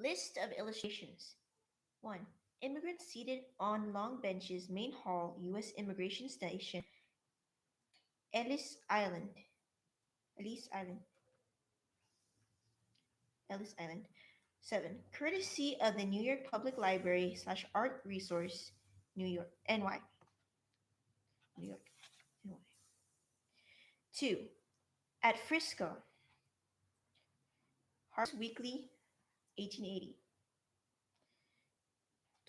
List of illustrations. 1. Immigrants seated on long benches, main hall, U.S. Immigration Station, Ellis Island. Ellis Island. Ellis Island. 7. Courtesy of the New York Public Library slash Art Resource, New York, NY. New York, NY. 2. At Frisco, Harper's Weekly, 1880.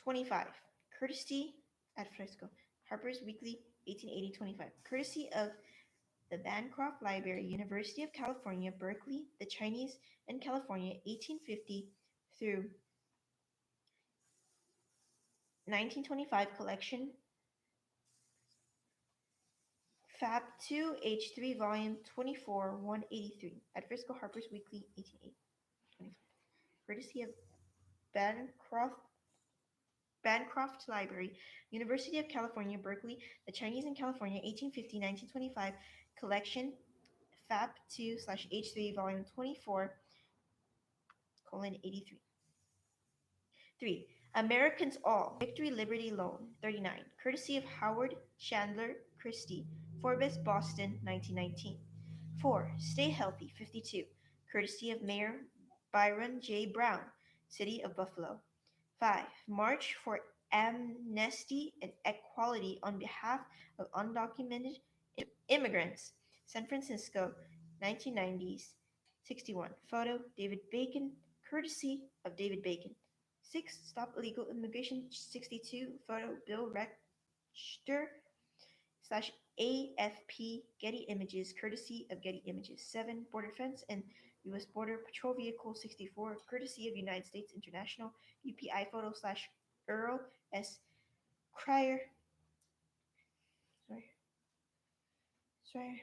25. Courtesy at Frisco, Harper's Weekly, 1880, 25. Courtesy of the Bancroft Library, University of California, Berkeley, the Chinese in California, 1850 through 1925 collection, Fab 2, H3, Volume 24, 183, at Frisco Harper's Weekly, 1880, 25. Courtesy of Bancroft, Bancroft Library, University of California, Berkeley, the Chinese in California, 1850, 1925, collection, Fab 2 slash H3, Volume 24, colon 83. 3. Americans All, Victory Liberty Loan, 39, courtesy of Howard Chandler Christie, Forbes, Boston, 1919. 4. Stay Healthy, 52, courtesy of Mayor Byron J. Brown, City of Buffalo. 5. March for Amnesty and Equality on behalf of undocumented immigrants, San Francisco, 1990s, 61. Photo, David Bacon, courtesy of David Bacon. 6. Stop Illegal Immigration, 62. Photo, Bill Rechter slash AFP, Getty Images, courtesy of Getty Images. 7. Border Fence and U.S. Border Patrol Vehicle 64, courtesy of United States International, UPI photo slash Earl S. Cryer. Sorry. Sorry.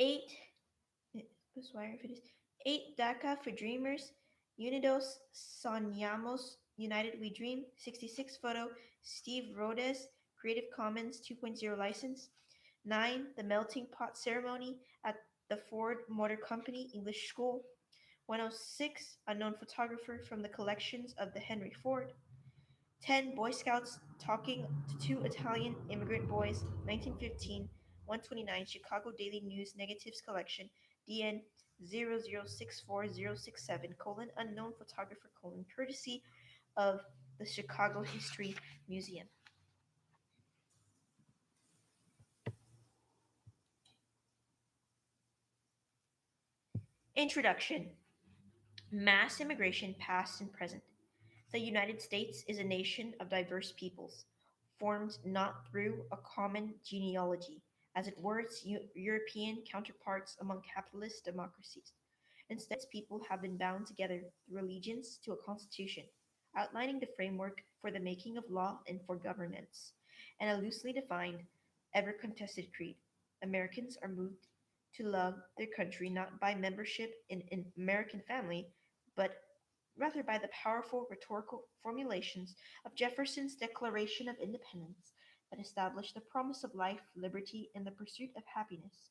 8. Swire if it is. 8. DACA for Dreamers. Unidos Soñamos. United We Dream. 66. Photo, Steve Rhodes, Creative Commons 2.0 license. 9. The Melting Pot Ceremony at the Ford Motor Company English School. 106. Unknown photographer from the collections of the Henry Ford. 10. Boy Scouts talking to two Italian immigrant boys, 1915, 129, Chicago Daily News Negatives Collection, DN 0064067, unknown photographer, courtesy of the Chicago History Museum. Introduction. Mass immigration, past and present. The United States is a nation of diverse peoples, formed not through a common genealogy, as it were its European counterparts among capitalist democracies. Instead, its people have been bound together through allegiance to a constitution, outlining the framework for the making of law and for governance, and a loosely defined, ever contested creed. Americans are moved to love their country not by membership in an American family, but rather by the powerful rhetorical formulations of Jefferson's Declaration of Independence that established the promise of life, liberty, and the pursuit of happiness.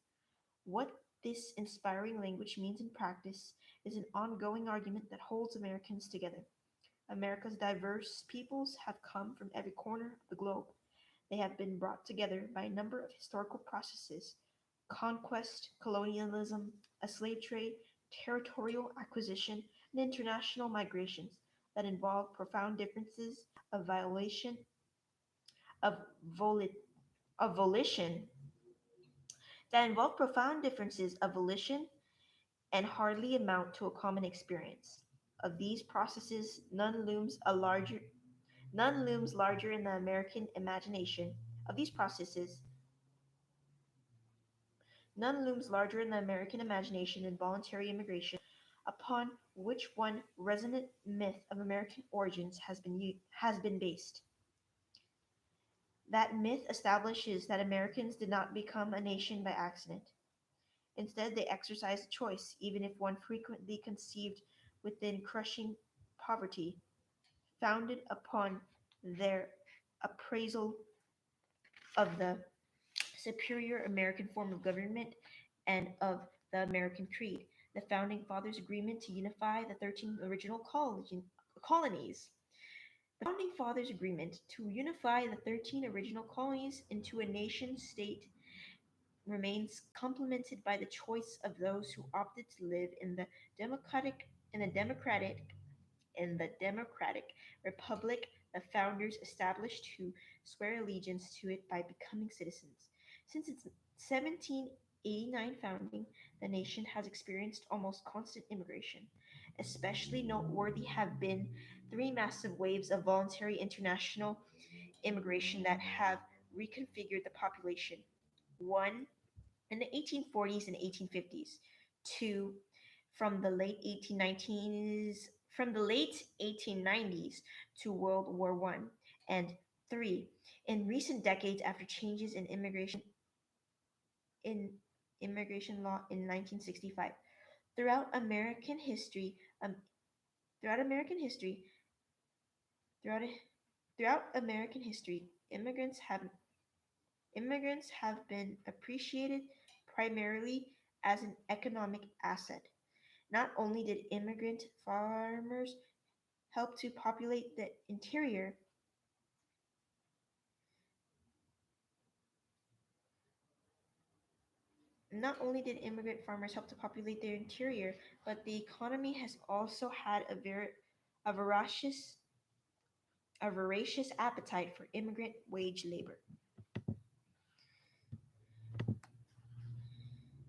What this inspiring language means in practice is an ongoing argument that holds Americans together. America's diverse peoples have come from every corner of the globe. They have been brought together by a number of historical processes: conquest, colonialism, a slave trade, territorial acquisition, and international migrations that involve profound differences of violation of, voli- of volition that involve profound differences of volition and hardly amount to a common experience. Of these processes, none looms larger in the American imagination. Of these processes, none looms larger in the American imagination than voluntary immigration, upon which one resonant myth of American origins has been based. That myth establishes that Americans did not become a nation by accident. Instead, they exercised choice, even if one frequently conceived within crushing poverty, founded upon their appraisal of the superior American form of government and of the American Creed, the Founding Fathers' agreement to unify the 13 original colonies. The Founding Fathers' agreement to unify the 13 original colonies into a nation state remains complemented by the choice of those who opted to live democratic in the democratic democratic republic the founders established to swear allegiance to it by becoming citizens. Since its 1789 founding, the nation has experienced almost constant immigration. Especially noteworthy have been three massive waves of voluntary international immigration that have reconfigured the population. One, in the 1840s and 1850s, two, from the late 1890s to World War One, and three, in recent decades after changes in immigration law in 1965. Throughout American history, um, throughout American history, throughout throughout American history, immigrants have been appreciated primarily as an economic asset. Not only did immigrant farmers help to populate the interior, not only did immigrant farmers help to populate their interior, but the economy has also had a voracious a voracious appetite for immigrant wage labor.